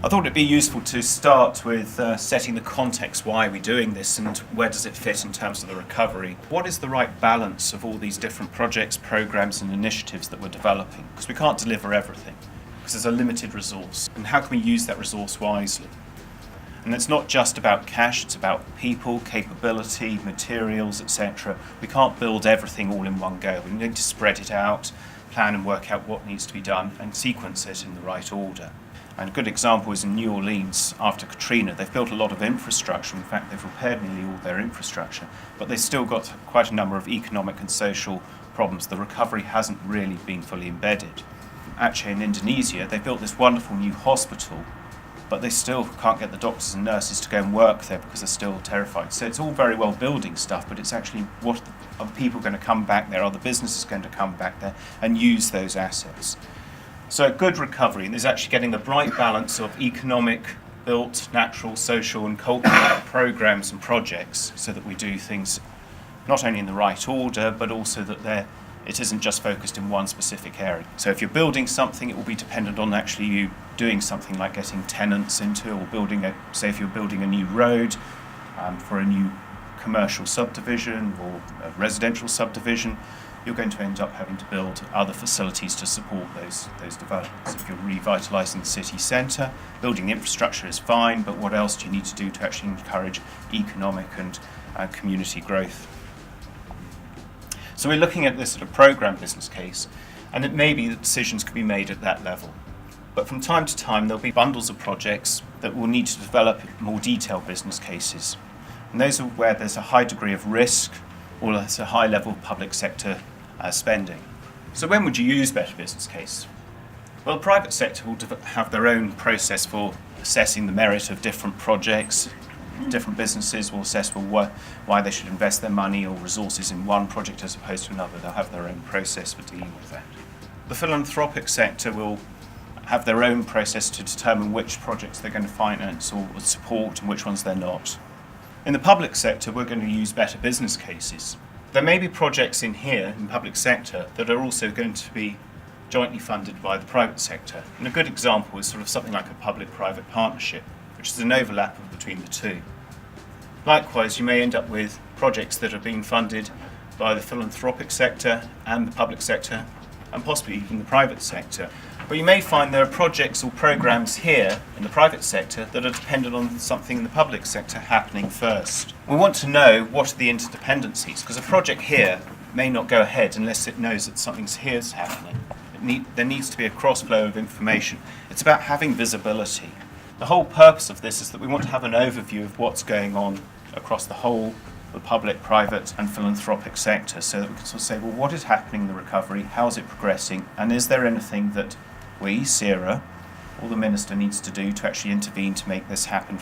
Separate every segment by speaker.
Speaker 1: I thought it'd be useful to start with setting the context. Why are we doing this and where does it fit in terms of the recovery? What is the right balance of all these different projects, programs and initiatives that we're developing? Because we can't deliver everything, because there's a limited resource. And how can we use that resource wisely? And it's not just about cash, it's about people, capability, materials, etc. We can't build everything all in one go. We need to spread it out, plan and work out what needs to be done and sequence it in the right order. And a good example is in New Orleans after Katrina. They've built a lot of infrastructure. In fact, they've repaired nearly all their infrastructure, but they've still got quite a number of economic and social problems. The recovery hasn't really been fully embedded. Actually, in Indonesia, they built this wonderful new hospital, but they still can't get the doctors and nurses to go and work there because they're still terrified. So it's all very well building stuff, but it's actually what are people going to come back there? Are the businesses going to come back there and use those assets? So a good recovery is actually getting the right balance of economic, built, natural, social and cultural programs and projects so that we do things not only in the right order, but also that it isn't just focused in one specific area. So if you're building something, it will be dependent on actually you doing something like getting tenants into, or say if you're building a new road for a new commercial subdivision or a residential subdivision, you're going to end up having to build other facilities to support those developments. If you're revitalising the city centre, building the infrastructure is fine, but what else do you need to do to actually encourage economic and community growth? So we're looking at this at a programme business case, and it may be that decisions could be made at that level. But from time to time, there'll be bundles of projects that will need to develop more detailed business cases. And those are where there's a high degree of risk, or there's a high level of public sector spending. So when would you use Better Business Case? Well, the private sector will have their own process for assessing the merit of different projects. Different businesses will assess why they should invest their money or resources in one project as opposed to another. They'll have their own process for dealing with that. The philanthropic sector will have their own process to determine which projects they're going to finance or support and which ones they're not. In the public sector, we're going to use Better Business Cases. There may be projects in here, in public sector, that are also going to be jointly funded by the private sector. And a good example is sort of something like a public-private partnership, which is an overlap between the two. Likewise, you may end up with projects that are being funded by the philanthropic sector and the public sector, and possibly even the private sector. But you may find there are projects or programs here in the private sector that are dependent on something in the public sector happening first. We want to know what are the interdependencies, because a project here may not go ahead unless it knows that something here's happening. There needs to be a cross-flow of information. It's about having visibility. The whole purpose of this is that we want to have an overview of what's going on across the whole, the public, private and philanthropic sector, so that we can sort of say, well, what is happening in the recovery, how is it progressing, and is there anything that we, CERA, or the Minister needs to do to actually intervene to make this happen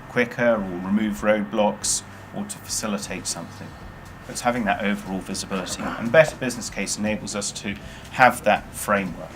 Speaker 1: quicker, or remove roadblocks, or to facilitate something. It's having that overall visibility. And Better Business Case enables us to have that framework.